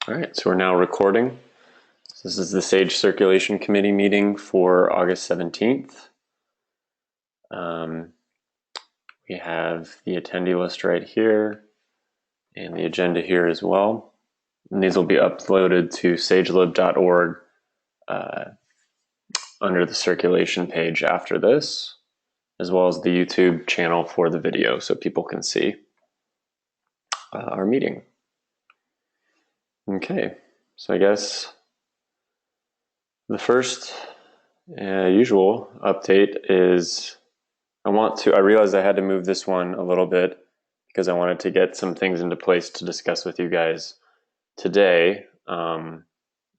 All right, so we're now recording. So this is the Sage Circulation Committee meeting for August 17th. We have the attendee list right here and the agenda here as well. And these will be uploaded to sagelib.org under the circulation page after this, as well as the YouTube channel for the video so people can see our meeting. Okay, so I guess the first usual update is I realized I had to move this one a little bit because I wanted to get some things into place to discuss with you guys today. And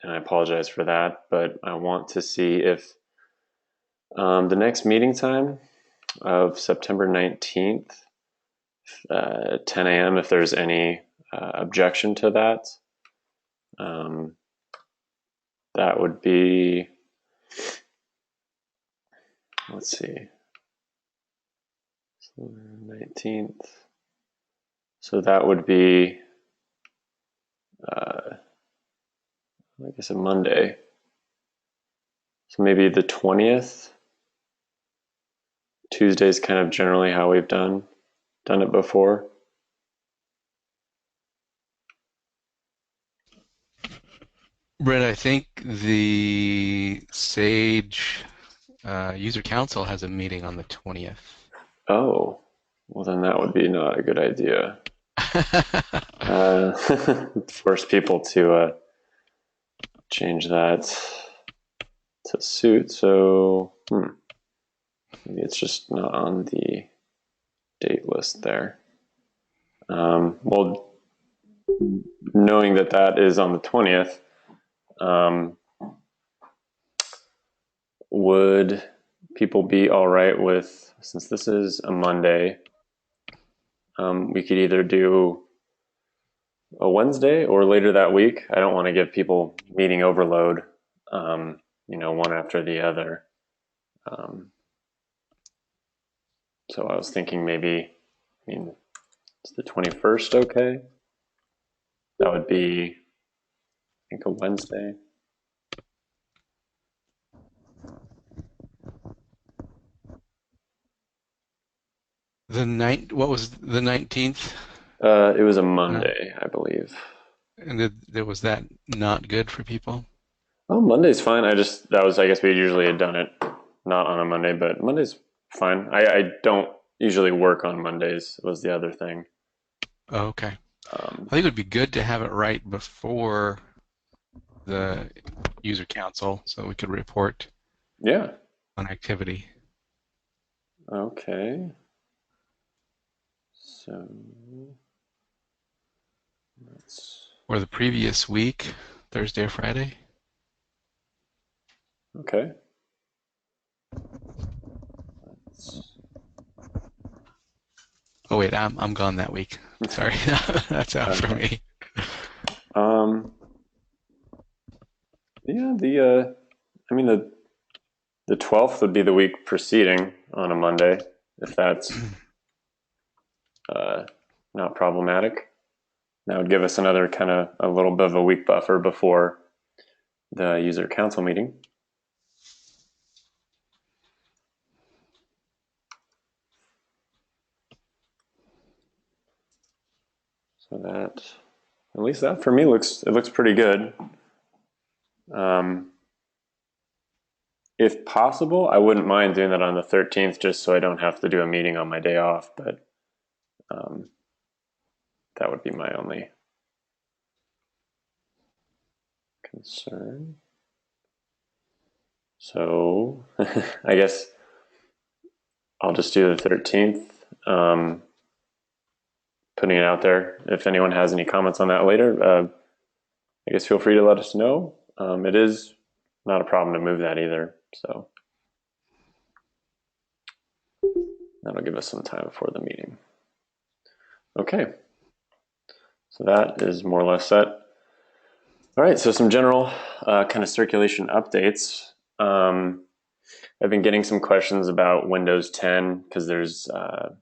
I apologize for that, but I want to see if the next meeting time of September 19th, 10 a.m., if there's any objection to that. That would be, let's see, 19th. So that would be, I guess, a Monday. So maybe the 20th. Tuesday's kind of generally how we've done it before. Brett, I think the Sage User Council has a meeting on the 20th. Oh, well then that would be not a good idea. Force people to change that to suit. So maybe it's just not on the date list there. Well, knowing that that is on the 20th, would people be all right with, since this is a Monday, we could either do a Wednesday or later that week. I don't want to give people meeting overload, one after the other. So I was thinking maybe, it's the 21st okay? That would be, I think, a Wednesday. What was the 19th? It was a Monday, I believe. And was that not good for people? Oh, Monday's fine. I guess we usually had done it not on a Monday, but Monday's fine. I don't usually work on Mondays, was the other thing. Oh, okay. I think it would be good to have it right before the User Council so we could report Yeah. on activity. Okay. So let's. Or the previous week, Thursday or Friday. Okay. Oh wait, I'm gone that week. Sorry, that's out for me. Yeah, the 12th would be the week preceding on a Monday, if that's not problematic. That would give us another kind of a little bit of a week buffer before the user council meeting. So that, at least that for me looks pretty good. If possible, I wouldn't mind doing that on the 13th just so I don't have to do a meeting on my day off, but that would be my only concern. So I guess I'll just do the 13th, putting it out there. If anyone has any comments on that later, I guess feel free to let us know. It is not a problem to move that either, so that'll give us some time before the meeting. Okay, so that is more or less set. All right, so some general kind of circulation updates. I've been getting some questions about Windows 10 because there's, I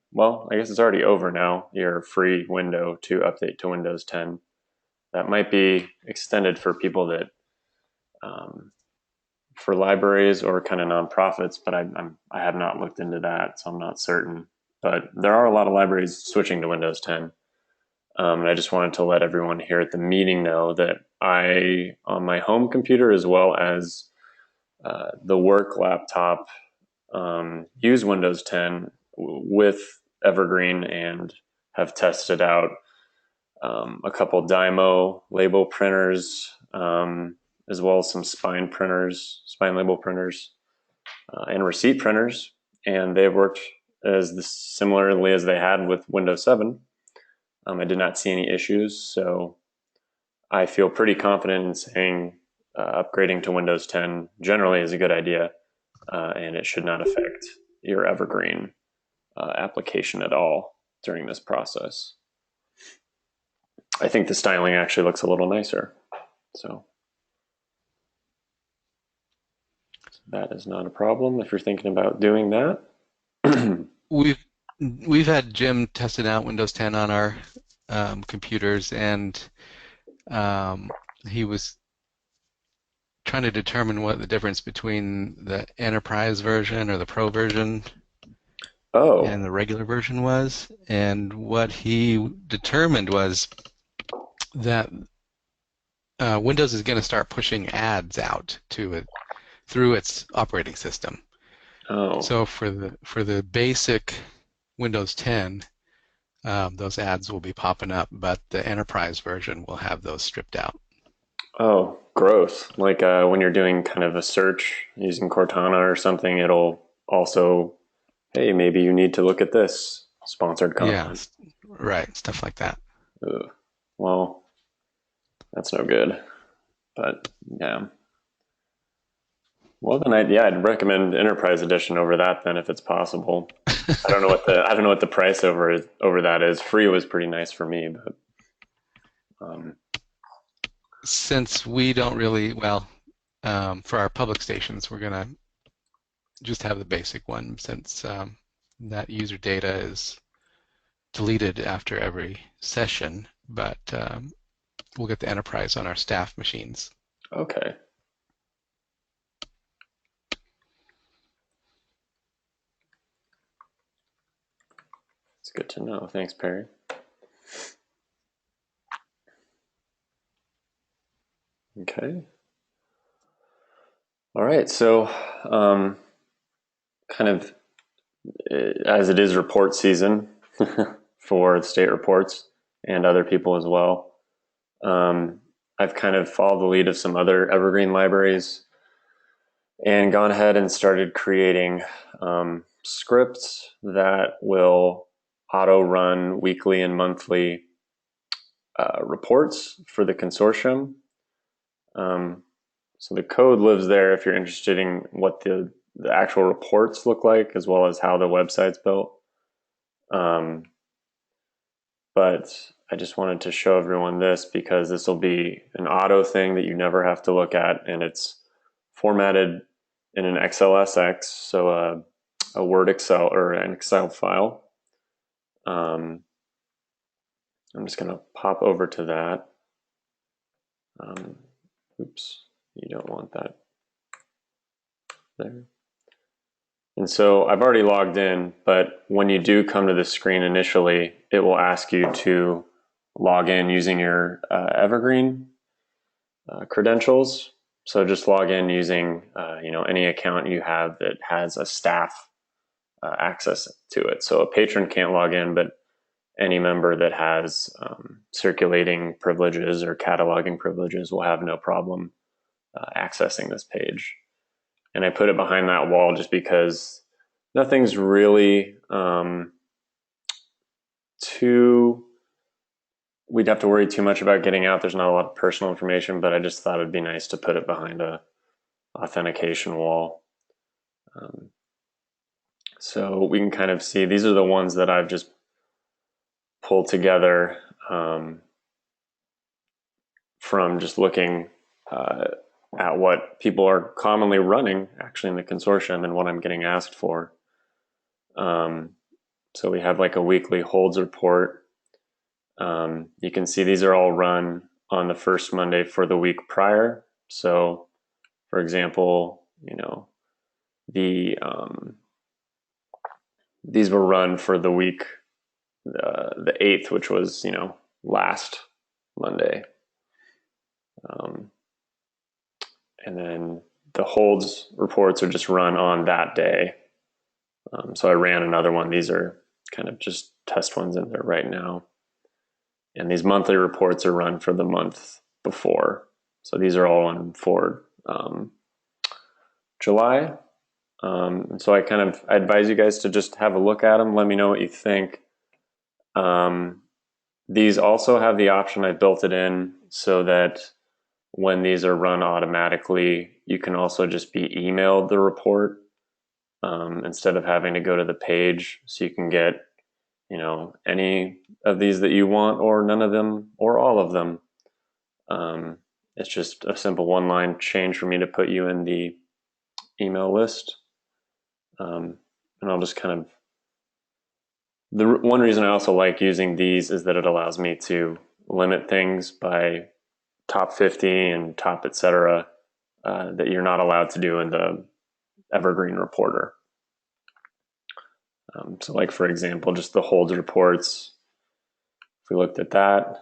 guess it's already over now, your free window to update to Windows 10. that might be extended for people that for libraries or kind of nonprofits, but I have not looked into that, so I'm not certain. But there are a lot of libraries switching to Windows 10. And I just wanted to let everyone here at the meeting know that I, on my home computer as well as the work laptop, use Windows 10 with Evergreen and have tested out a couple Dymo label printers, as well as some spine label printers, and receipt printers, and they've worked similarly as they had with Windows 7. I did not see any issues, so I feel pretty confident in saying upgrading to Windows 10 generally is a good idea, and it should not affect your Evergreen application at all during this process. I think the styling actually looks a little nicer, so that is not a problem if you're thinking about doing that. We've had Jim testing out Windows 10 on our computers, and he was trying to determine what the difference between the enterprise version or the pro version and the regular version was. And what he determined was that Windows is going to start pushing ads out to it through its operating system. So for the basic Windows 10, those ads will be popping up, but the enterprise version will have those stripped out. Oh, gross. Like when you're doing kind of a search using Cortana or something, it'll also, hey, maybe you need to look at this sponsored content. Yeah, right, stuff like that. Ugh. Well, that's no good. But yeah. Well, then I'd recommend Enterprise Edition over that then if it's possible. I don't know what the price over that is. Free was pretty nice for me, but since we don't really, for our public stations, we're gonna just have the basic one since that user data is deleted after every session, but we'll get the enterprise on our staff machines. Okay. It's good to know. Thanks, Perry. Okay. All right. So, kind of as it is report season for the state reports and other people as well, I've kind of followed the lead of some other Evergreen libraries and gone ahead and started creating scripts that will auto run weekly and monthly reports for the consortium. So the code lives there if you're interested in what the actual reports look like, as well as how the website's built. But I just wanted to show everyone this because this will be an auto thing that you never have to look at, and it's formatted in an XLSX, so a Word Excel or an Excel file. I'm just going to pop over to that. Oops, you don't want that there. And so I've already logged in, but when you do come to this screen initially, it will ask you to log in using your Evergreen credentials. So just log in using any account you have that has a staff access to it. So a patron can't log in, but any member that has circulating privileges or cataloging privileges will have no problem accessing this page. And I put it behind that wall just because nothing's really we'd have to worry too much about getting out. There's not a lot of personal information, but I just thought it'd be nice to put it behind a authentication wall. So we can kind of see, these are the ones that I've just pulled together from just looking at what people are commonly running actually in the consortium and what I'm getting asked for. So we have like a weekly holds report. You can see these are all run on the first Monday for the week prior. So, for example, the these were run for the week the 8th, which was last Monday, and then the holds reports are just run on that day. So I ran another one. These are kind of just test ones in there right now. And these monthly reports are run for the month before. So these are all on for July. And so I advise you guys to just have a look at them. Let me know what you think. These also have the option, I built it in so that when these are run automatically, you can also just be emailed the report instead of having to go to the page. So you can get, any of these that you want, or none of them, or all of them. It's just a simple one-line change for me to put you in the email list. And I'll just the one reason I also like using these is that it allows me to limit things by top 50 and top etc. That you're not allowed to do in the Evergreen Reporter. So like, for example, just the holds reports, if we looked at that,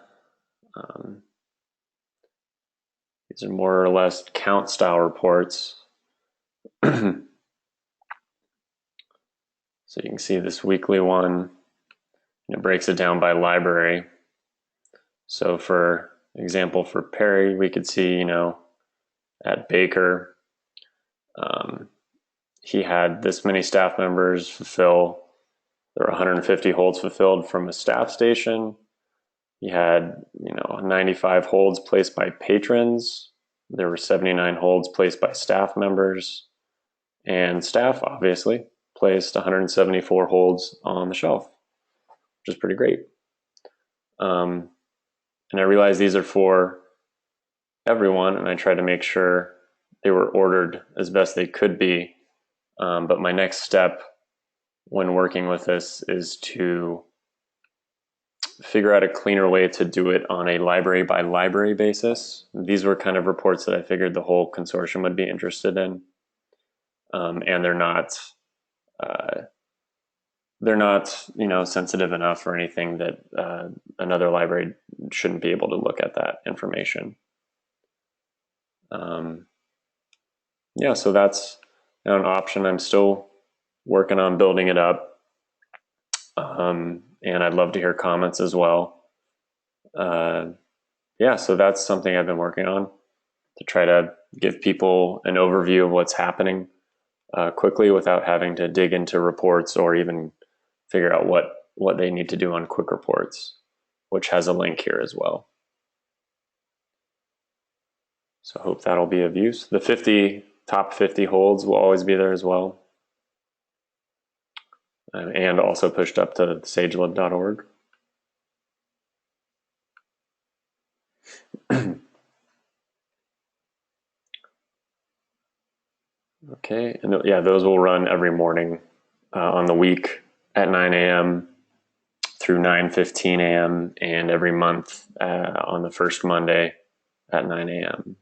these are more or less count style reports. So you can see this weekly one, it breaks it down by library. So for example, for Perry, we could see, at Baker, he had this many staff members fulfill. There were 150 holds fulfilled from a staff station. He had, 95 holds placed by patrons. There were 79 holds placed by staff members. And staff, obviously, placed 174 holds on the shelf, which is pretty great. And I realized these are for everyone, and I tried to make sure they were ordered as best they could be. But my next step when working with this is to figure out a cleaner way to do it on a library by library basis. These were kind of reports that I figured the whole consortium would be interested in. And they're not, sensitive enough or anything that another library shouldn't be able to look at that information. So that's an option. I'm still working on building it up. And I'd love to hear comments as well. So that's something I've been working on to try to give people an overview of what's happening quickly without having to dig into reports or even figure out what they need to do on quick reports, which has a link here as well. So I hope that'll be of use. The top 50 holds will always be there as well. And also pushed up to sagelib.org. Okay, and those will run every morning on the week at 9 a.m. through 9:15 a.m. and every month on the first Monday at 9 a.m.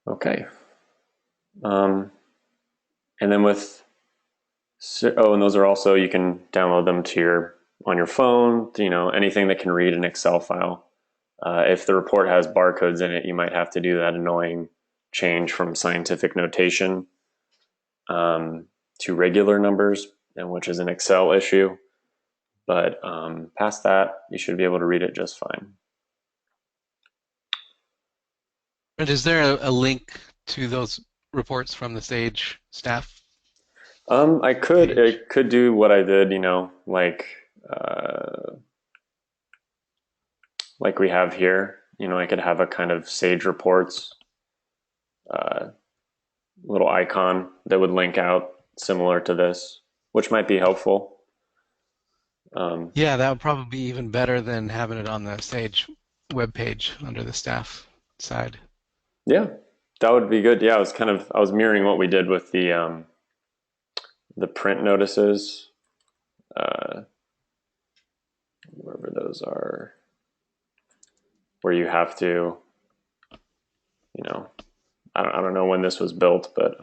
Okay. And then and those are also, you can download them on your phone, anything that can read an Excel file. If the report has barcodes in it, you might have to do that annoying change from scientific notation to regular numbers, which is an Excel issue. But past that, you should be able to read it just fine. And is there a link to those reports from the Sage staff? It could do what I did, like we have here. I could have a kind of Sage reports little icon that would link out similar to this, which might be helpful. Yeah, that would probably be even better than having it on the Sage webpage under the staff side. Yeah, that would be good. Yeah, I was mirroring what we did with the print notices, wherever those are where you have to, I don't know when this was built, but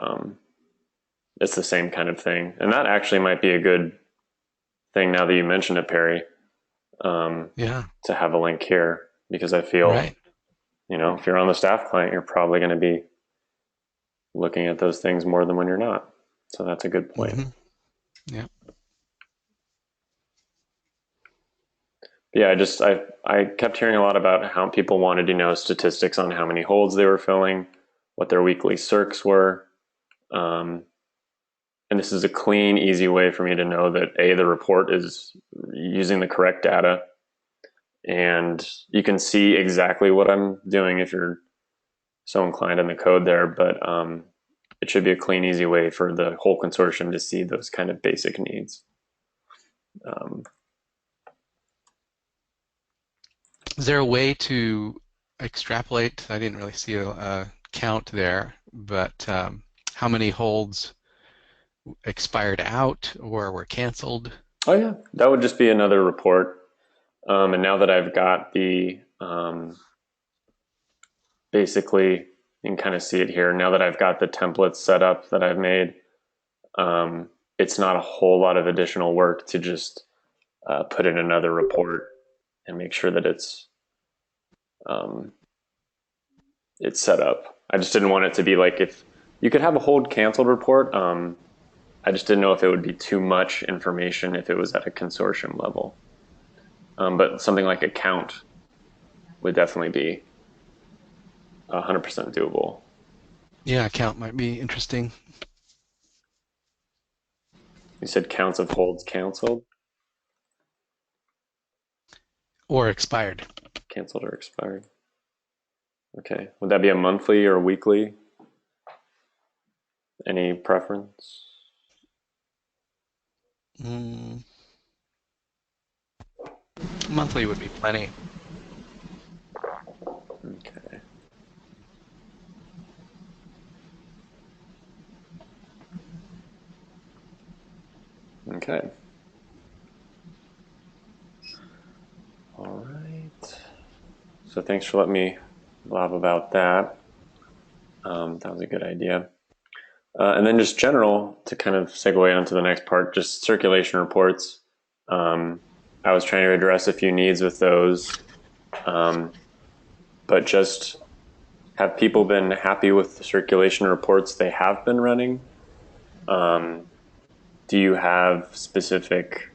it's the same kind of thing. And that actually might be a good thing now that you mentioned it, Perry, to have a link here, because I feel, right. If you're on the staff client, you're probably going to be looking at those things more than when you're not. So that's a good point. Hmm. Yeah. Yeah, I kept hearing a lot about how people wanted to know statistics on how many holds they were filling, what their weekly circs were. Um, and this is a clean, easy way for me to know that the report is using the correct data, and you can see exactly what I'm doing if you're so inclined in the code there. But it should be a clean, easy way for the whole consortium to see those kind of basic needs. Um, Is there a way to extrapolate? I didn't really see a count there, but how many holds expired out or were canceled? oh yeah, that would just be another report. And now that I've got the basically, you can kind of see it here. Now that I've got the templates set up that I've made, it's not a whole lot of additional work to just put in another report and make sure that um, it's set up. I just didn't want it to be like, if you could have a hold canceled report. I just didn't know if it would be too much information if it was at a consortium level. But something like a count would definitely be 100% doable. Yeah, a count might be interesting. You said counts of holds canceled, Or expired. canceled or expired. Okay. Would that be a monthly or weekly? Any preference? Mm, monthly would be plenty. Okay. Okay. All right. So thanks for letting me blab about that. That was a good idea. And then just general, to kind of segue onto the next part, just circulation reports. I was trying to address a few needs with those, but just have people been happy with the circulation reports they have been running? Do you have specific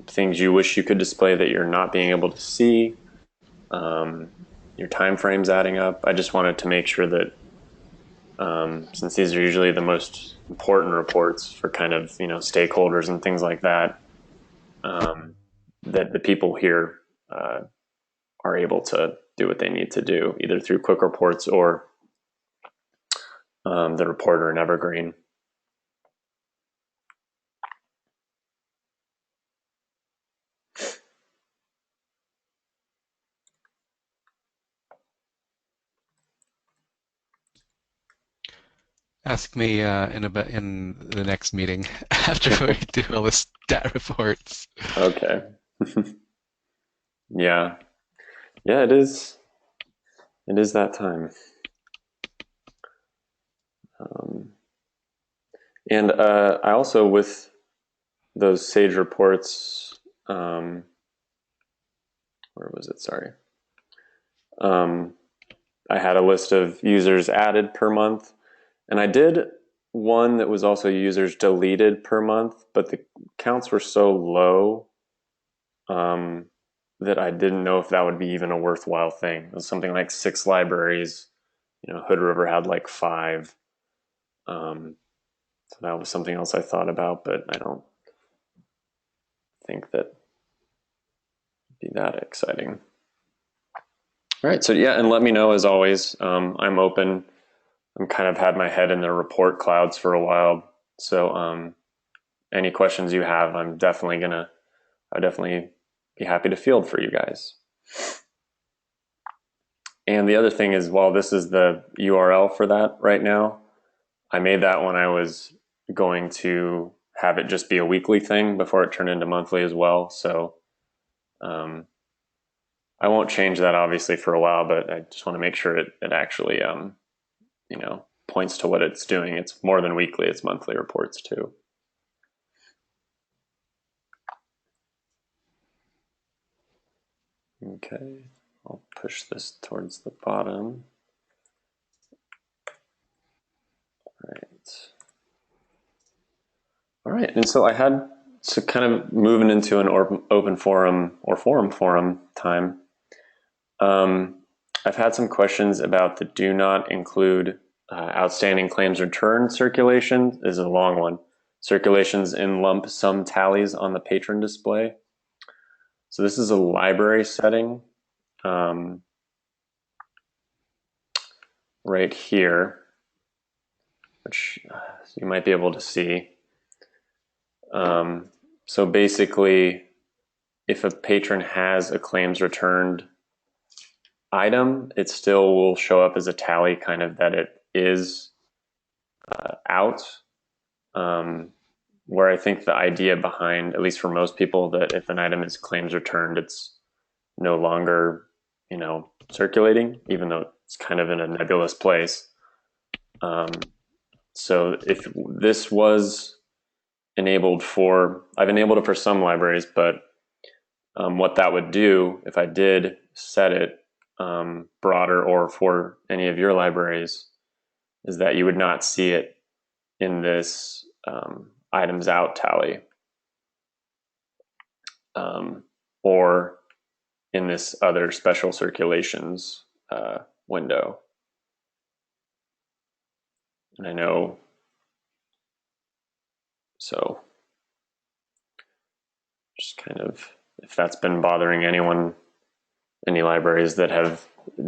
things you wish you could display that you're not being able to see? Your time frames adding up? I just wanted to make sure that since these are usually the most important reports for kind of stakeholders and things like that, that the people here are able to do what they need to do, either through quick reports or the reporter in Evergreen. Ask me in the next meeting after we do all the stat reports. Okay. Yeah. Yeah, it is. It is that time. And I also, with those Sage reports, where was it? Sorry. I had a list of users added per month, and I did one that was also users deleted per month, but the counts were so low that I didn't know if that would be even a worthwhile thing. It was something like 6 libraries. Hood River had like 5. So that was something else I thought about, but I don't think that would be that exciting. All right, so yeah, and let me know as always. I'm open. I'm kind of had my head in the report clouds for a while, so any questions you have, I'll definitely be happy to field for you guys. And the other thing is, while this is the URL for that right now, I made that when I was going to have it just be a weekly thing before it turned into monthly as well. So I won't change that obviously for a while, but I just want to make sure it actually, points to what it's doing. It's more than weekly, it's monthly reports too. Okay, I'll push this towards the bottom. All right, and so I had to kind of moving into an open forum or forum time. I've had some questions about the do not include outstanding claims return circulation. This is a long one. Circulations in lump sum tallies on the patron display. So this is a library setting right here, which you might be able to see. So basically, if a patron has a claims returned item, it still will show up as a tally, kind of that it is out. Where I think the idea behind, at least for most people, that if an item is claims returned, it's no longer, circulating, even though it's kind of in a nebulous place. So if this was enabled I've enabled it for some libraries, but what that would do if I did set it broader or for any of your libraries is that you would not see it in this items out tally or in this other special circulations window. And I know, so just kind of, if that's been bothering anyone, any libraries that have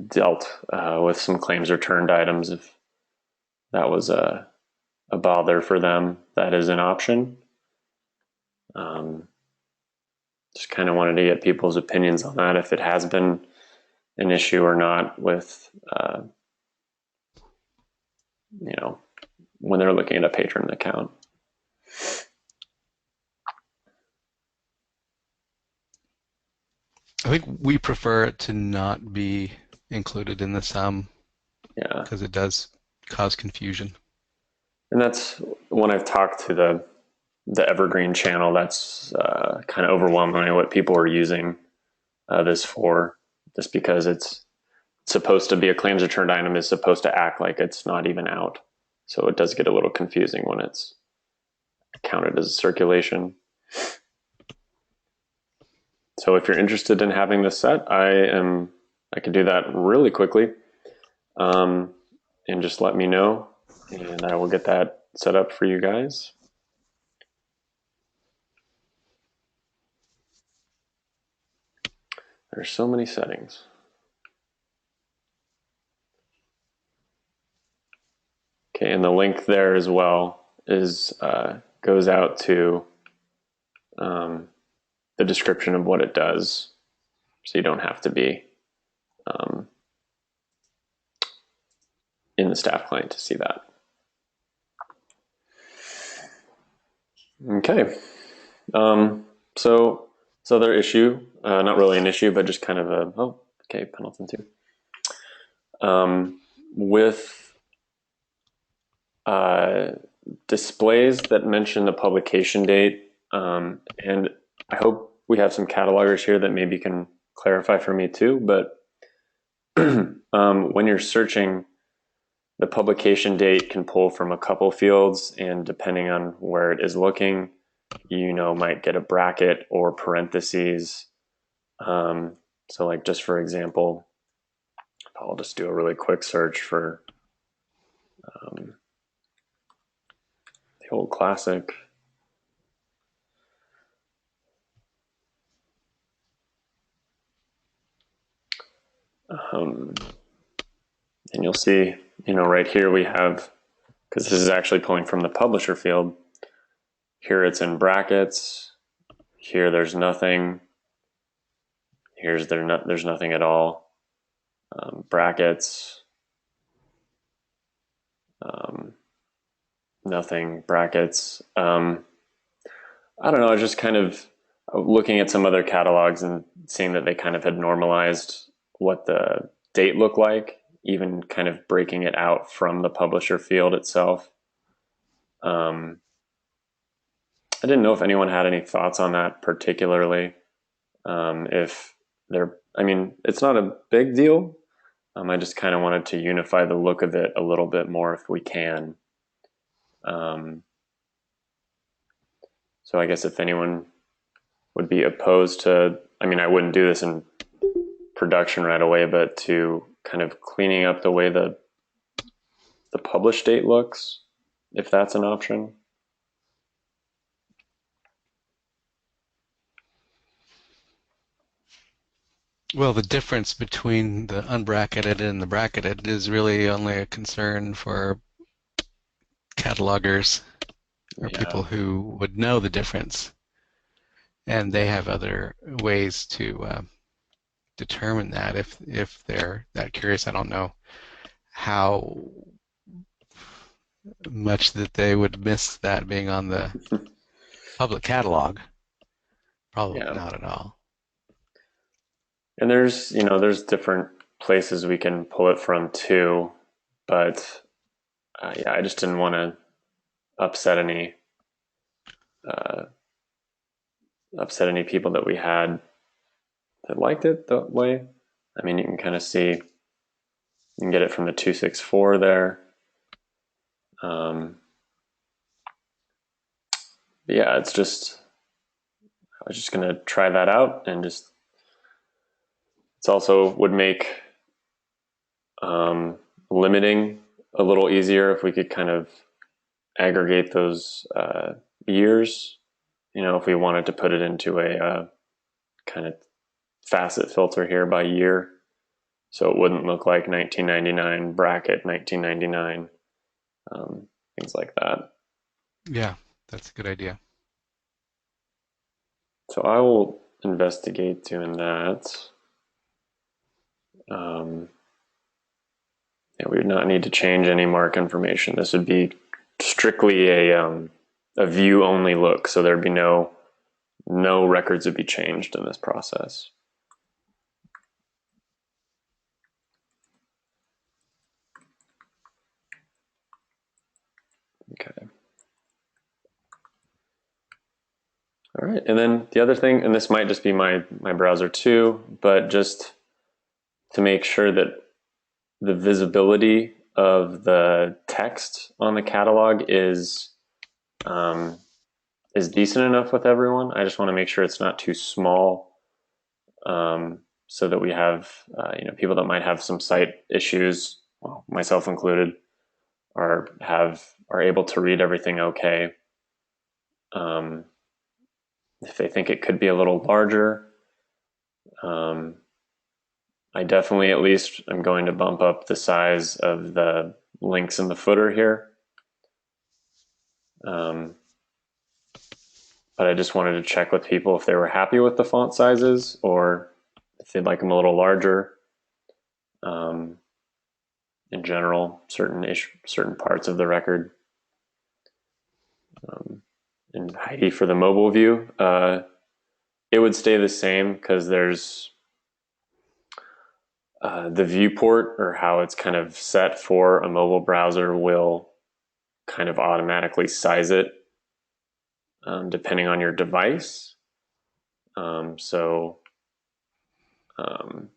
dealt with some claims returned items, if that was a bother for them, that is an option. Just kind of wanted to get people's opinions on that, if it has been an issue or not with, when they're looking at a patron account. I think we prefer it to not be included in the sum. Yeah, because it does cause confusion. And that's when I've talked to the Evergreen channel, that's kind of overwhelmingly what people are using this for, just because it's supposed to be a claims returned item is supposed to act like it's not even out. So it does get a little confusing when it's counted as a circulation. So if you're interested in having this set, I can do that really quickly. And just let me know, and I will get that set up for you guys. There's so many settings. Okay, and the link there as well is goes out to the description of what it does, so you don't have to be in the staff client to see that. Okay, so this other issue, not really an issue, but just kind of a, oh, okay, Pendleton too. With displays that mention the publication date, and I hope we have some catalogers here that maybe can clarify for me too, but when you're searching, the publication date can pull from a couple fields, and depending on where it is looking, might get a bracket or parentheses. So like, just for example, I'll just do a really quick search for the old classic. And you'll see, right here we have, because this is actually pulling from the publisher field, here it's in brackets, here there's nothing, there's nothing at all, brackets, nothing, brackets. I don't know, just kind of looking at some other catalogs, and seeing that they kind of had normalized what the date looked like, even kind of breaking it out from the publisher field itself. Um, I didn't know if anyone had any thoughts on that particularly. If they're, I mean, it's not a big deal. I just kind of wanted to unify the look of it a little bit more if we can. Um, so I guess if anyone would be opposed to, I mean, I wouldn't do this in production right away, but to kind of cleaning up the way the publish date looks, if that's an option. Well, the difference between the unbracketed and the bracketed is really only a concern for catalogers or Yeah. people who would know the difference, and they have other ways to determine that if they're that curious. I don't know how much that they would miss that being on the public catalog. Probably Yeah. not at all. And there's different places we can pull it from too, but yeah, I just didn't want to upset any uh, upset any people that we had that liked it that way. I mean, you can kind of see, you can get it from the 264 there. Um, yeah, it's just, I was just going to try that out and just, it's also would make um, limiting a little easier if we could kind of aggregate those years. If we wanted to put it into a kind of facet filter here by year, so it wouldn't look like 1999 bracket 1999, things like that. Yeah, that's a good idea. So I will investigate doing that. Um, yeah, we would not need to change any mark information. This would be strictly a view only look, so there'd be no records would be changed in this process. Okay. All right. And then the other thing, and this might just be my browser too, but just to make sure that the visibility of the text on the catalog um, is decent enough with everyone. I just want to make sure it's not too small, so that we have people that might have some sight issues, well, myself included, are able to read everything okay. Um, if they think it could be a little larger, um, I definitely at least am going to bump up the size of the links in the footer here. Um, but I just wanted to check with people if they were happy with the font sizes or if they'd like them a little larger. Um, in general, certain parts of the record. And Heidi for the mobile view, it would stay the same because there's the viewport, or how it's kind of set for a mobile browser, will kind of automatically size it depending on your device. So um,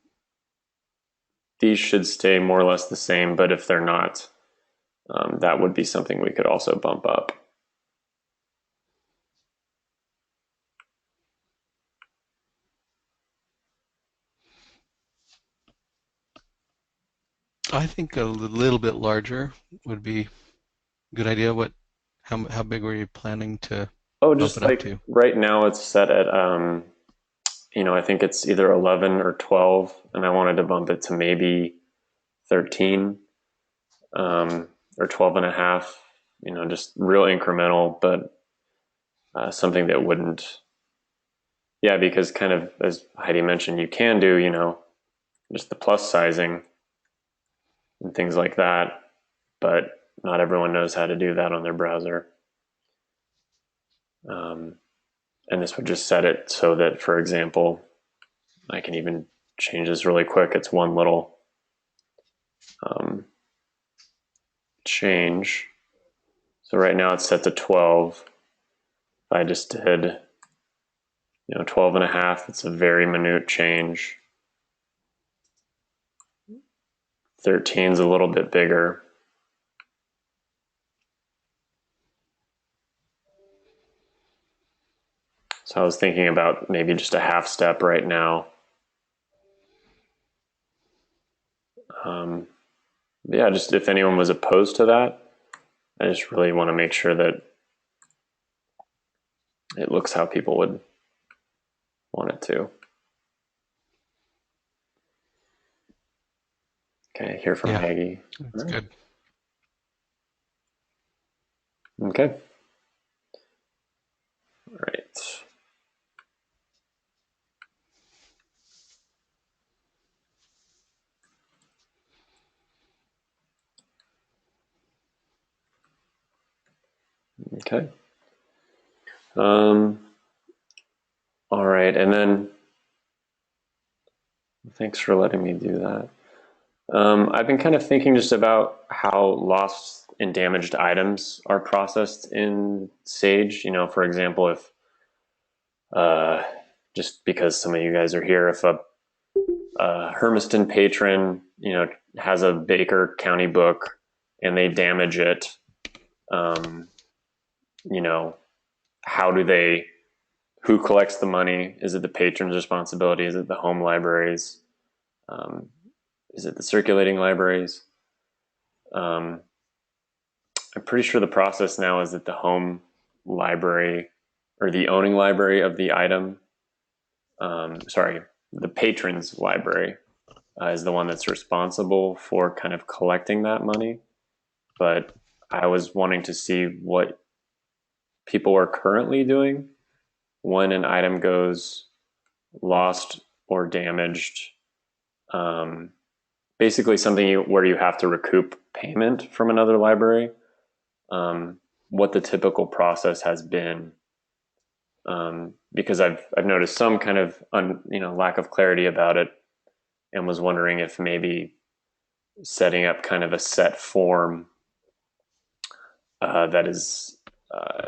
these should stay more or less the same, but if they're not, that would be something we could also bump up. I think a little bit larger would be a good idea. How big were you planning to Oh, bump just it up like to? right now it's set at, I think it's either 11 or 12, and I wanted to bump it to maybe 13, or 12 and a half, just real incremental, but something that wouldn't, yeah, because kind of as Heidi mentioned, you can do, just the plus sizing and things like that, but not everyone knows how to do that on their browser. Um, and this would just set it so that, for example, I can even change this really quick. It's one little um, change. So right now it's set to 12. If I just did, 12 and a half, it's a very minute change. 13 is a little bit bigger. So I was thinking about maybe just a half step right now. Yeah, just if anyone was opposed to that, I just really want to make sure that it looks how people would want it to. Okay, hear from Yeah, Maggie. that's good. Okay. All right. Okay. Um, all right, and then thanks for letting me do that. I've been kind of thinking just about how lost and damaged items are processed in Sage. For example, if uh, just because some of you guys are here, if a Hermiston patron, has a Baker County book and they damage it, um, you know, how do they? Who collects the money? Is it the patron's responsibility? Is it the home libraries? Um, is it the circulating libraries? Um, I'm pretty sure the process now is that the home library or the owning library of the item, sorry, the patron's library is the one that's responsible for kind of collecting that money. But I was wanting to see what people are currently doing when an item goes lost or damaged. Um, Basically, something where you have to recoup payment from another library. What the typical process has been, because I've noticed some kind of lack of clarity about it, and was wondering if maybe setting up kind of a set form that is uh,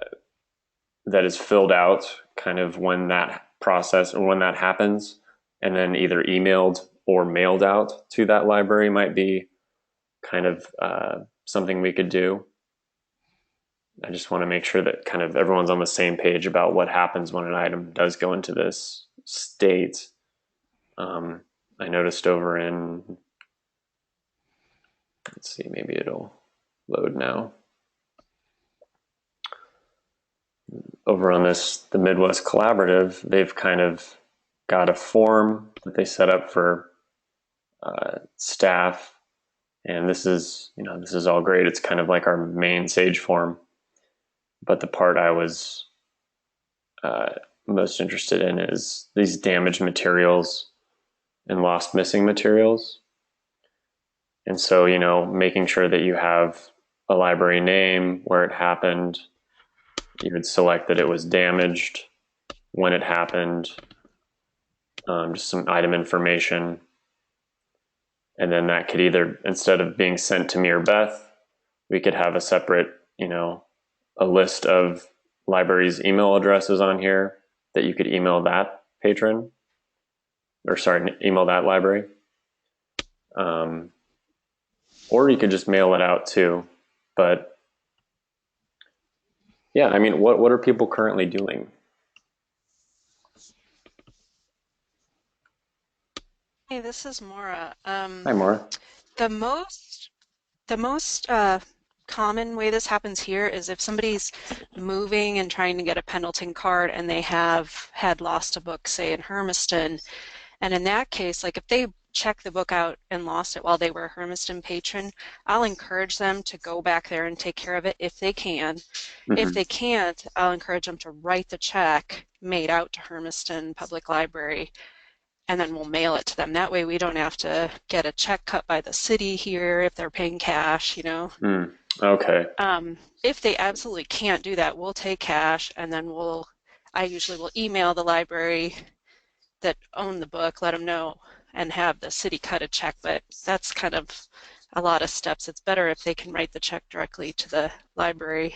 that is filled out kind of when that process or when that happens, and then either emailed or mailed out to that library might be kind of something we could do. I just want to make sure that kind of everyone's on the same page about what happens when an item does go into this state. Um, I noticed over in, let's see, maybe it'll load now. Over on the Midwest Collaborative, they've kind of got a form that they set up for staff, and this is all great. It's kind of like our main Sage form, but the part I was uh, most interested in is these damaged materials and lost missing materials. And so, making sure that you have a library name, where it happened, you would select that it was damaged, when it happened, just some item information. And then that could either, instead of being sent to me or Beth, we could have a separate, a list of libraries' email addresses on here that you could email that patron, or sorry, email that library. Um, or you could just mail it out too. But yeah, I mean, what are people currently doing? Hey, this is Maura. Hi, Maura. The most the most common way this happens here is if somebody's moving and trying to get a Pendleton card and they have had lost a book, say in Hermiston, and in that case, like if they check the book out and lost it while they were a Hermiston patron, I'll encourage them to go back there and take care of it if they can. If Mm-hmm. they can't, I'll encourage them to write the check made out to Hermiston Public Library and then we'll mail it to them. That way we don't have to get a check cut by the city here if they're paying cash. Mm. Okay. If they absolutely can't do that, we'll take cash and then I usually will email the library that own the book, let them know and have the city cut a check, but that's kind of a lot of steps. It's better if they can write the check directly to the library.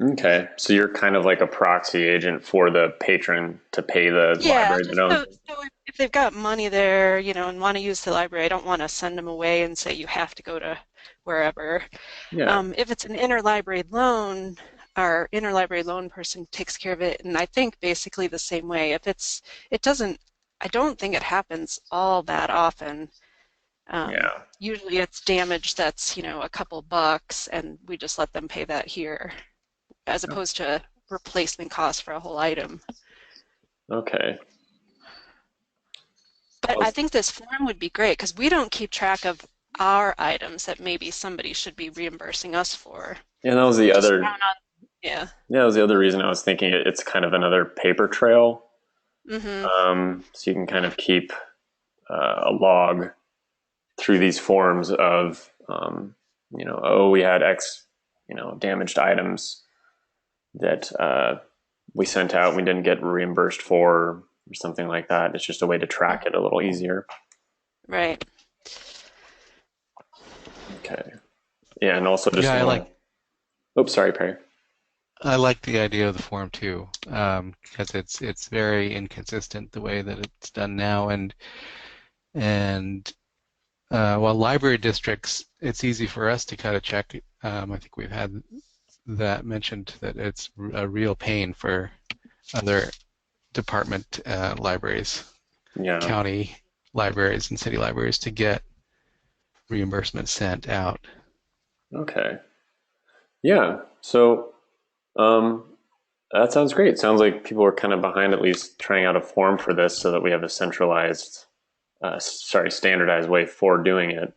Okay, so you're kind of like a proxy agent for the patron to pay the Yeah, library that just owns so, it. so if they've got money there, and want to use the library, I don't want to send them away and say you have to go to wherever. Yeah, If it's an interlibrary loan, our interlibrary loan person takes care of it, and I think basically the same way. It doesn't, I don't think it happens all that often. yeah. Usually it's damage that's, a couple bucks, and we just let them pay that here, as opposed to replacement cost for a whole item. Okay. But I think this form would be great because we don't keep track of our items that maybe somebody should be reimbursing us for. And that was the We just other, count on, yeah. yeah, that was the other reason I was thinking it's kind of another paper trail. Mm-hmm. So you can kind of keep a log through these forms of, oh, we had X, damaged items that we sent out, we didn't get reimbursed for, or something like that. It's just a way to track it a little easier. Right. Okay. Yeah, and also just Yeah, oops, sorry, Perry. I like the idea of the form too, because it's very inconsistent the way that it's done now, and while library districts, it's easy for us to cut a check. I think we've had that mentioned that it's a real pain for other department libraries, Yeah. county libraries, and city libraries to get reimbursement sent out. Okay. Yeah. So um, that sounds great. Sounds like people are kind of behind at least trying out a form for this so that we have a standardized way for doing it.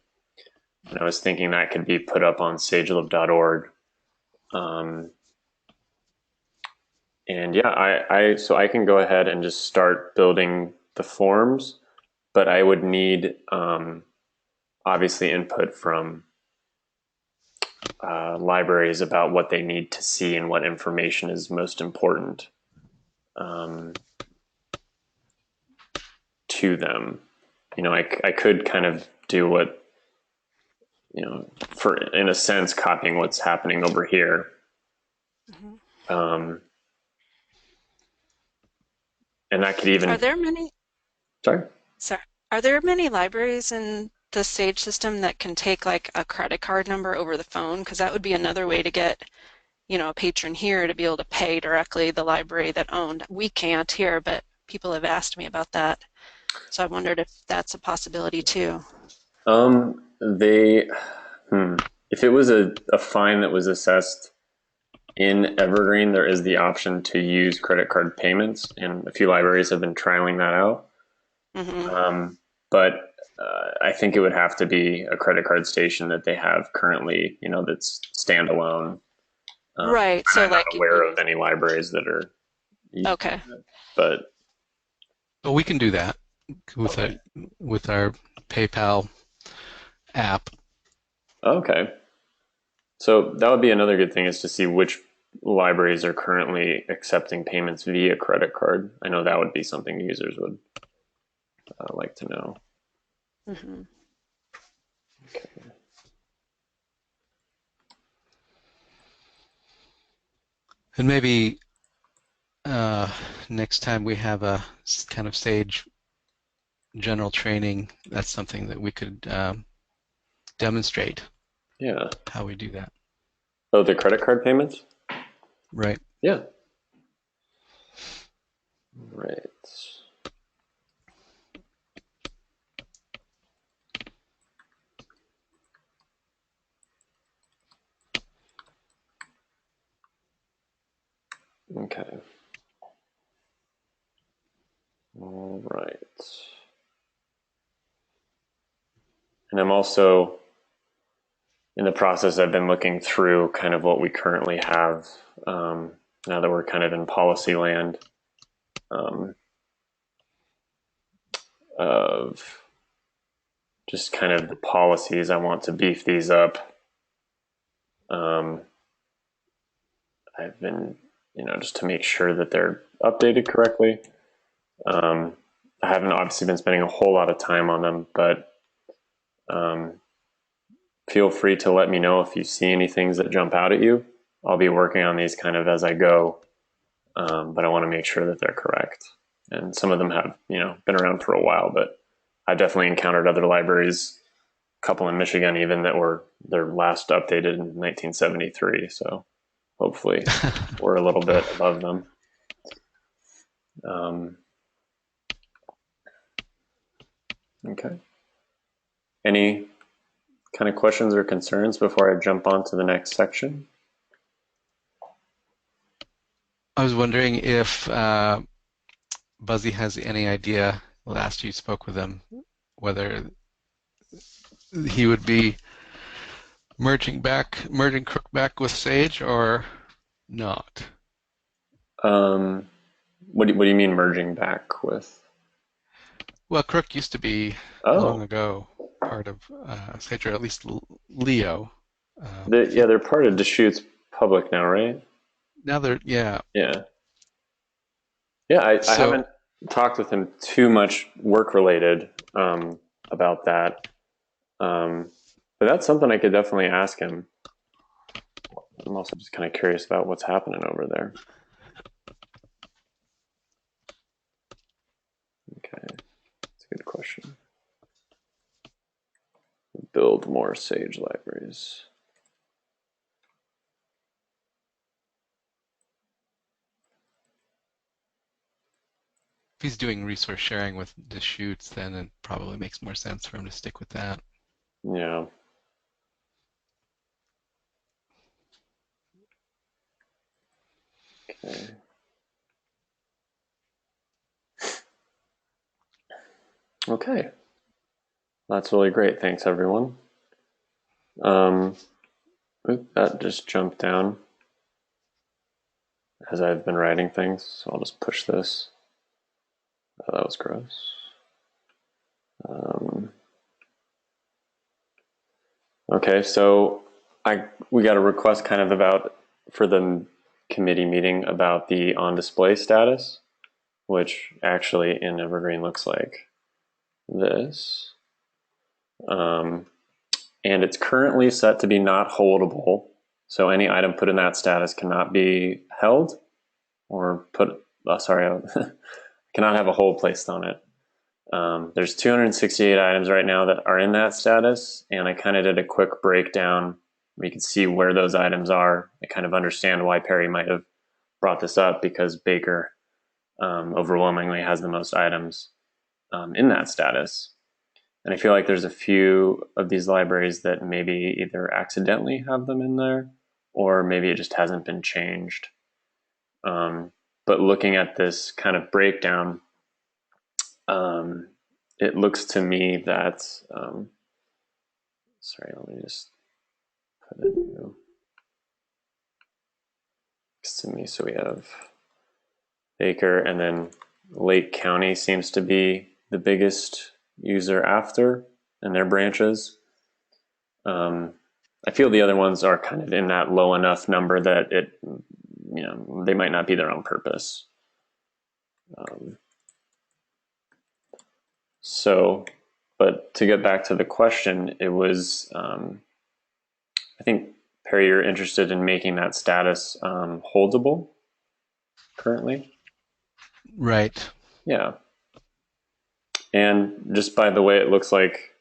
And I was thinking that could be put up on sagelove.org. Um, and yeah, so I can go ahead and just start building the forms, but I would need obviously input from libraries about what they need to see and what information is most important um, to them. I could kind of do what, for in a sense, copying what's happening over here. Mm-hmm. Um, and that could even, Are there many, sorry? sorry, are there many libraries in the Sage system that can take like a credit card number over the phone? Because that would be another way to get, a patron here to be able to pay directly the library that owned. We can't here, but people have asked me about that. So I wondered if that's a possibility too. They, if it was a fine that was assessed in Evergreen, there is the option to use credit card payments, and a few libraries have been trialing that out. Mm-hmm. But I think it would have to be a credit card station that they have currently, that's standalone. Right. So I'm not like if aware of you, any libraries that are using okay. it, but But we can do that with okay. with our PayPal app. Okay. So that would be another good thing is to see which libraries are currently accepting payments via credit card. I know that would be something users would like to know. Mm-hmm. Okay. And maybe next time we have a kind of Sage general training, that's something that we could demonstrate Yeah. how we do that. Oh, the credit card payments? Right. Yeah. Right. Okay. All right. And I'm also in the process, I've been looking through kind of what we currently have now that we're kind of in policy land um, of just kind of the policies. I want to beef these up. Um, I've been, just to make sure that they're updated correctly. Um, I haven't obviously been spending a whole lot of time on them, but feel free to let me know if you see any things that jump out at you. I'll be working on these kind of as I go, but I want to make sure that they're correct. And some of them have, been around for a while, but I've definitely encountered other libraries, a couple in Michigan even, that were their last updated in 1973. So hopefully we're a little bit above them. Okay. Any kind of questions or concerns before I jump on to the next section? I was wondering if Buzzy has any idea, last you spoke with him, whether he would be merging Crook back with Sage or not. What do you mean merging back with? Well, Crook used to be long ago part of Sage, or at least Leo. They're part of Deschutes Public now, right? Now they're, yeah. Yeah. Yeah, I haven't talked with him too much work-related about that. But that's something I could definitely ask him. I'm also just kind of curious about what's happening over there. Okay, that's a good question. Build more Sage libraries. If he's doing resource sharing with Deschutes, then it probably makes more sense for him to stick with that. Yeah. Okay. Okay. That's really great. Thanks, everyone. That just jumped down as I've been writing things, so I'll just push this. Oh, that was gross. Okay, so we got a request kind of about for the committee meeting about the on display status, which actually in Evergreen looks like this. And it's currently set to be not holdable. So any item put in that status cannot be held or cannot have a hold placed on it. There's 268 items right now that are in that status, and I kind of did a quick breakdown. We can see where those items are. I kind of understand why Perry might have brought this up, because Baker overwhelmingly has the most items in that status. And I feel like there's a few of these libraries that maybe either accidentally have them in there, or maybe it just hasn't been changed. But looking at this kind of breakdown, it looks to me that, sorry, let me just put it new. Looks to me, so we have Baker, and then Lake County seems to be the biggest user after, and their branches. I feel the other ones are kind of in that low enough number that they might not be there on purpose. But to get back to the question, it was, I think, Perry, you're interested in making that status holdable currently? Right. Yeah. And just by the way it looks like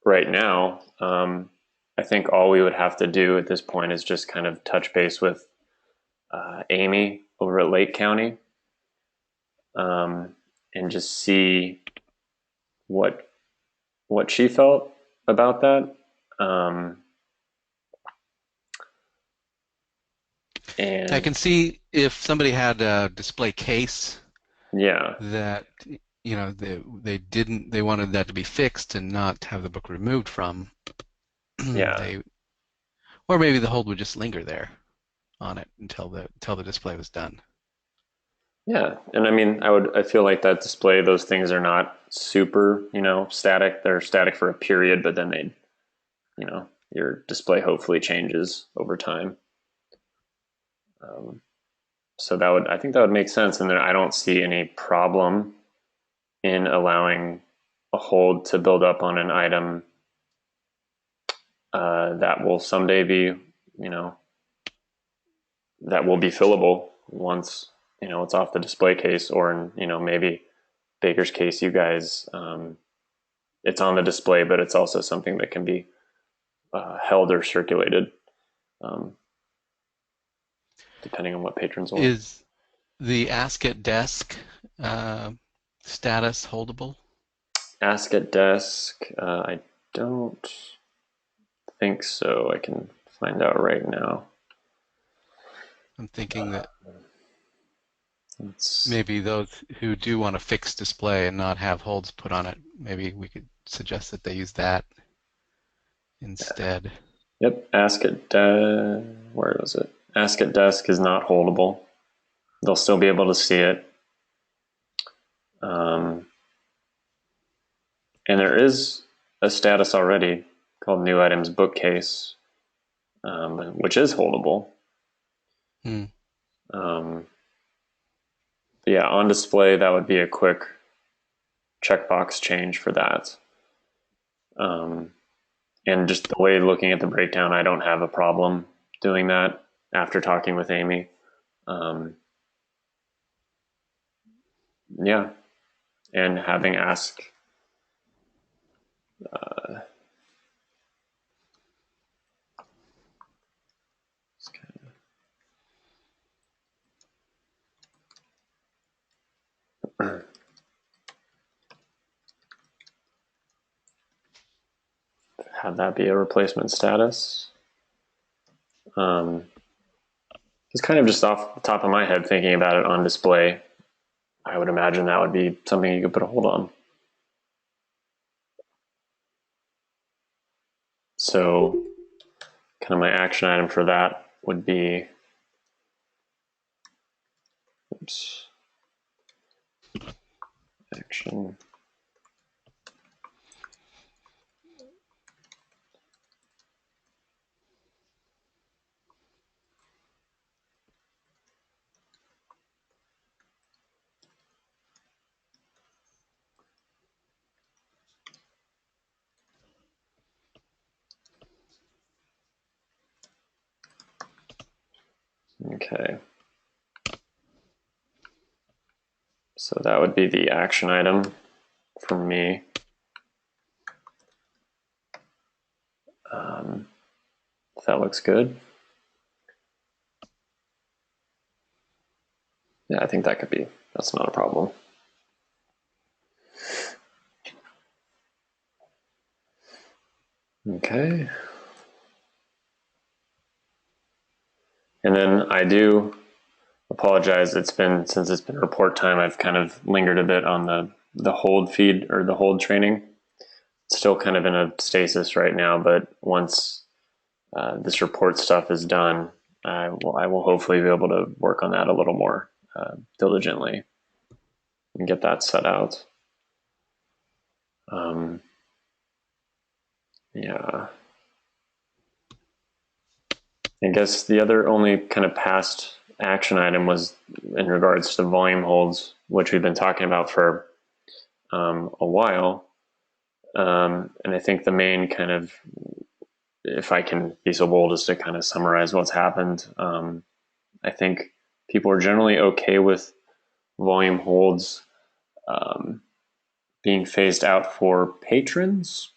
right now, I think all we would have to do at this point is just kind of touch base with Amy over at Lake County, and just see what she felt about that. And I can see if somebody had a display case, yeah, that they wanted that to be fixed and not have the book removed from. yeah. Or maybe the hold would just linger there on it until the display was done. Yeah, and I mean, I feel like that display, those things are not super, static. They're static for a period, but then your display hopefully changes over time. So I think that would make sense, and I don't see any problem in allowing a hold to build up on an item that will someday be, that will be fillable once, it's off the display case, or in, maybe Baker's case, you guys, it's on the display, but it's also something that can be held or circulated, depending on what patrons want. Is the Ask at Desk status holdable? Ask at Desk, I don't think so. I can find out right now. I'm thinking that maybe those who do want a fixed display and not have holds put on it, maybe we could suggest that they use that instead. Yep, where was it? Ask at Desk is not holdable. They'll still be able to see it. And there is a status already called New Items Bookcase, which is holdable. Yeah, on display, that would be a quick checkbox change for that. And just the way looking at the breakdown, I don't have a problem doing that after talking with Amy. Yeah, and having Ask. Have that be a replacement status. It's kind of just off the top of my head thinking about it on display. I would imagine that would be something you could put a hold on. So kind of my action item for that would be, action. Okay. So that would be the action item for me. If that looks good. Yeah, I think that's not a problem. Okay. And then I do apologize. Since it's been report time, I've kind of lingered a bit on the hold feed or the hold training. It's still kind of in a stasis right now, but once this report stuff is done, I will hopefully be able to work on that a little more diligently and get that set out. Yeah. I guess the other only kind of past action item was in regards to volume holds, which we've been talking about for a while. And I think the main kind of, if I can be so bold as to kind of summarize what's happened, I think people are generally okay with volume holds being phased out for patrons.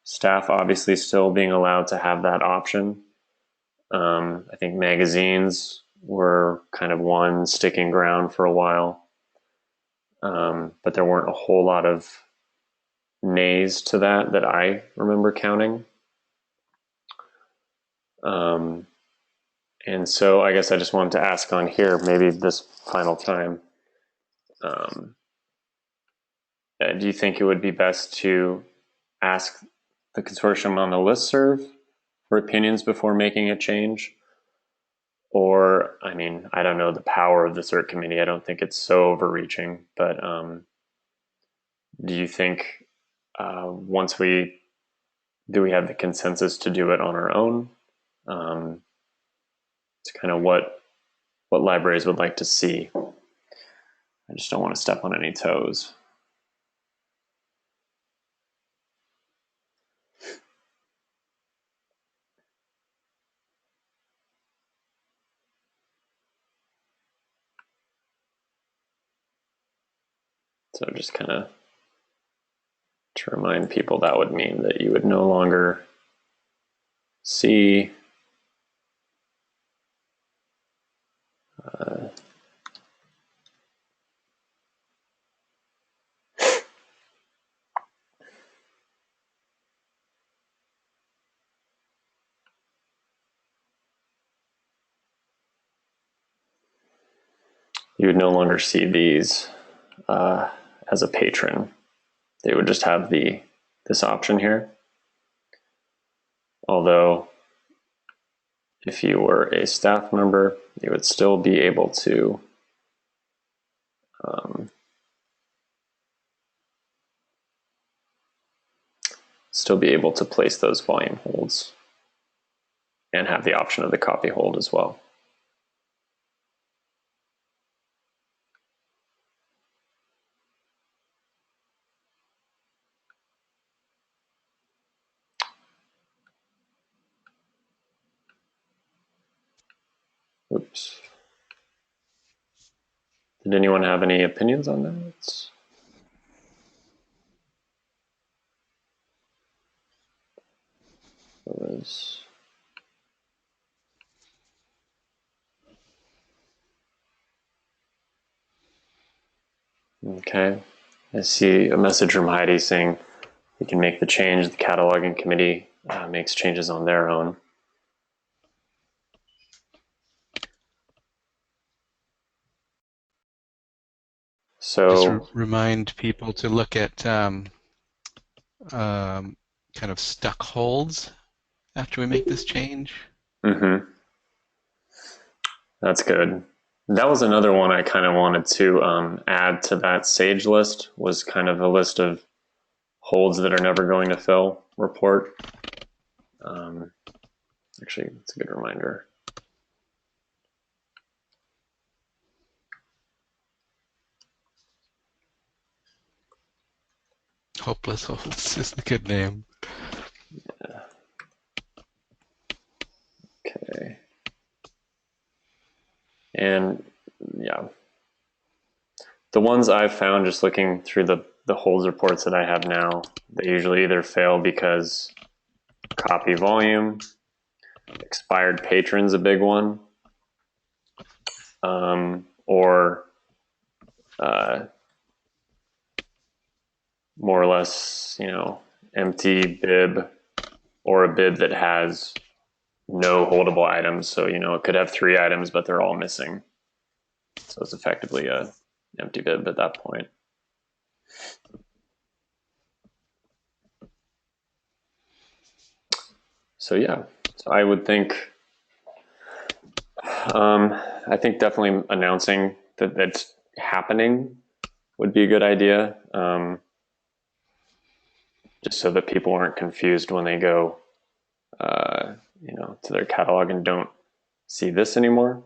Staff obviously still being allowed to have that option. I think magazines were kind of one sticking ground for a while, but there weren't a whole lot of nays to that I remember counting. And so I guess I just wanted to ask on here, maybe this final time, do you think it would be best to ask the consortium on the listserv for opinions before making a change? Or, I mean, I don't know the power of the CERT committee. I don't think it's so overreaching, but do you think do we have the consensus to do it on our own? It's kind of what libraries would like to see. I just don't want to step on any toes. So just kind of to remind people, that would mean that you would no longer see you would no longer see these as a patron. They would just have this option here. Although, if you were a staff member, you would still be able to place those volume holds and have the option of the copy hold as well. Oops. Did anyone have any opinions on that? Okay. I see a message from Heidi saying you can make the change. The cataloging committee makes changes on their own. So just remind people to look at kind of stuck holds after we make this change. Mm-hmm. That's good. That was another one I kind of wanted to add to that SAGE list, was kind of a list of holds that are never going to fill report. Actually, it's a good reminder. Hopeless holds is the good name. Yeah. Okay. And yeah, the ones I've found just looking through the holds reports that I have now, they usually either fail because copy volume, expired patron's a big one, or more or less, empty bib, or a bib that has no holdable items. So, it could have 3 items, but they're all missing. So it's effectively a empty bib at that point. So yeah, so I would think, I think definitely announcing that that's happening would be a good idea. Just so that people aren't confused when they go, to their catalog and don't see this anymore.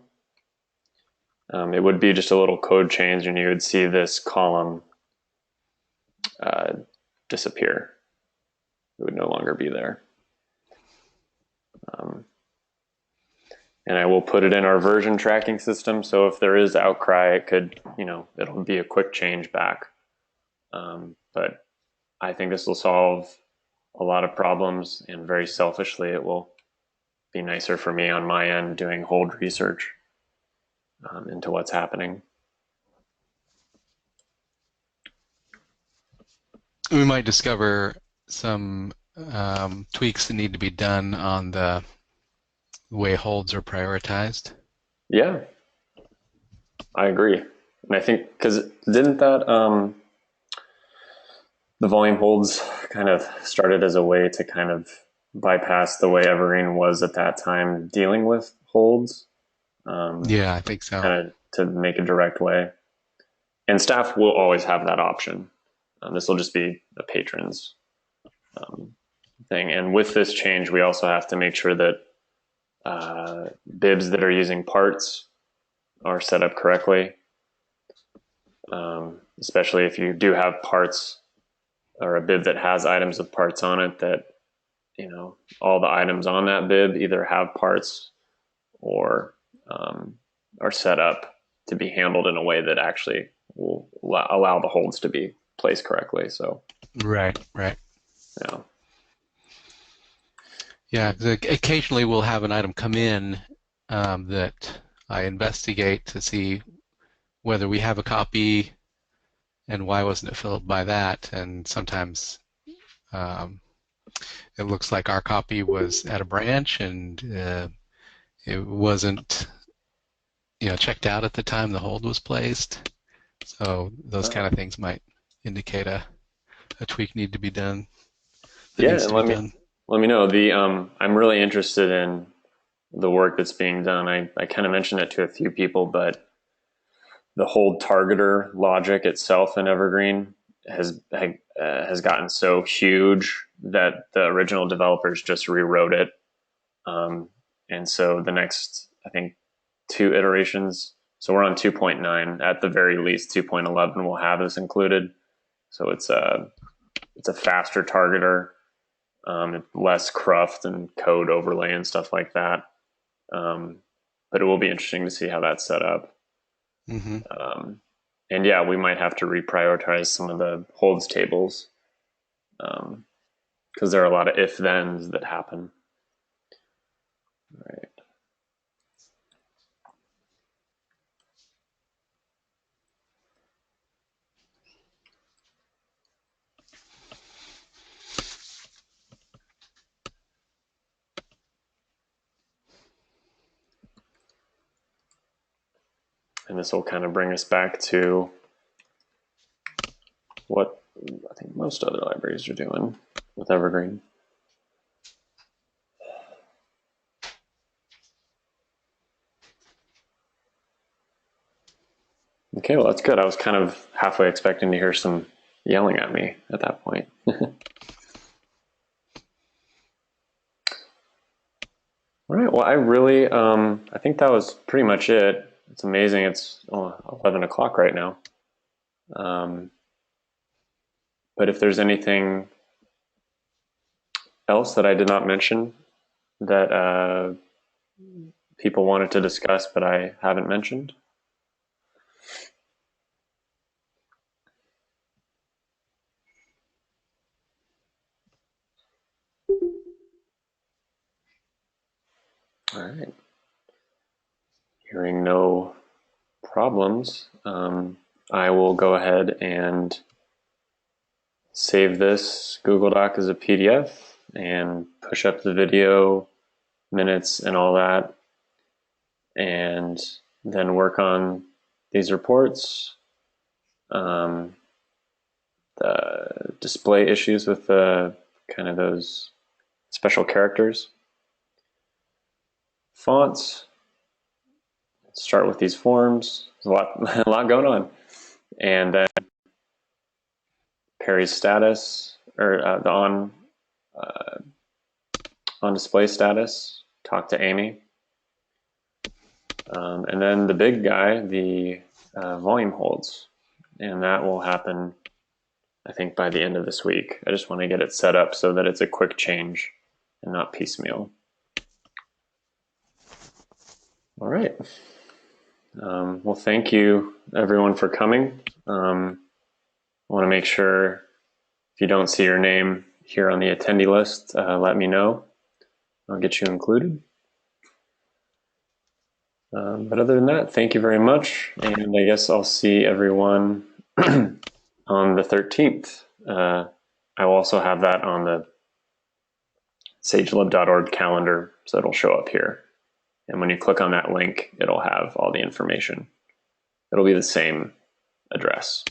It would be just a little code change, and you would see this column disappear. It would no longer be there. And I will put it in our version tracking system, so if there is outcry, it could, it'll be a quick change back. But I think this will solve a lot of problems, and very selfishly, it will be nicer for me on my end doing hold research into what's happening. We might discover some tweaks that need to be done on the way holds are prioritized. Yeah, I agree. And I think, because didn't that, the volume holds kind of started as a way to kind of bypass the way Evergreen was at that time dealing with holds? Yeah, I think so. Kind of to make a direct way. And staff will always have that option. This will just be a patron's thing. And with this change, we also have to make sure that bibs that are using parts are set up correctly, especially if you do have parts or a bib that has items with parts on it, that all the items on that bib either have parts or are set up to be handled in a way that actually allow the holds to be placed correctly. So Right. yeah. Yeah, occasionally we'll have an item come in that I investigate to see whether we have a copy and why wasn't it filled by that. And sometimes um, it looks like our copy was at a branch and it wasn't, checked out at the time the hold was placed. So those kind of things might indicate a tweak need to be done. That Yeah, needs and to be done. let me know. I'm really interested in the work that's being done. I kind of mentioned it to a few people, but the hold targeter logic itself in Evergreen has gotten so huge that the original developers just rewrote it. And so the next, I think, 2 iterations. So we're on 2.9. At the very least, 2.11 will have this included. So it's a faster targeter, less cruft and code overlay and stuff like that. But it will be interesting to see how that's set up. Mm-hmm. And yeah, we might have to reprioritize some of the holds tables because there are a lot of if-thens that happen. All right. And this will kind of bring us back to what I think most other libraries are doing with Evergreen. Okay, well, that's good. I was kind of halfway expecting to hear some yelling at me at that point. All right, well, I think that was pretty much it. It's amazing. It's 11 o'clock right now. But if there's anything else that I did not mention that people wanted to discuss, but I haven't mentioned. All right. Hearing no problems, I will go ahead and save this Google Doc as a PDF and push up the video minutes and all that, and then work on these reports. The display issues with the kind of those special characters. Fonts. Start with these forms. There's a lot going on. And then Perry's status, or the on display status. Talk to Amy. And then the big guy, the volume holds. And that will happen, I think, by the end of this week. I just want to get it set up so that it's a quick change and not piecemeal. All right. Well, thank you, everyone, for coming. I want to make sure if you don't see your name here on the attendee list, let me know. I'll get you included. But other than that, thank you very much. And I guess I'll see everyone on the 13th. I will also have that on the sagelib.org calendar, so it'll show up here. And when you click on that link, it'll have all the information. It'll be the same address.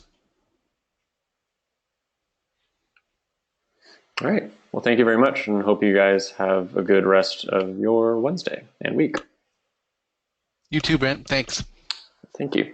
All right. Well, thank you very much, and hope you guys have a good rest of your Wednesday and week. You too, Brent. Thanks. Thank you.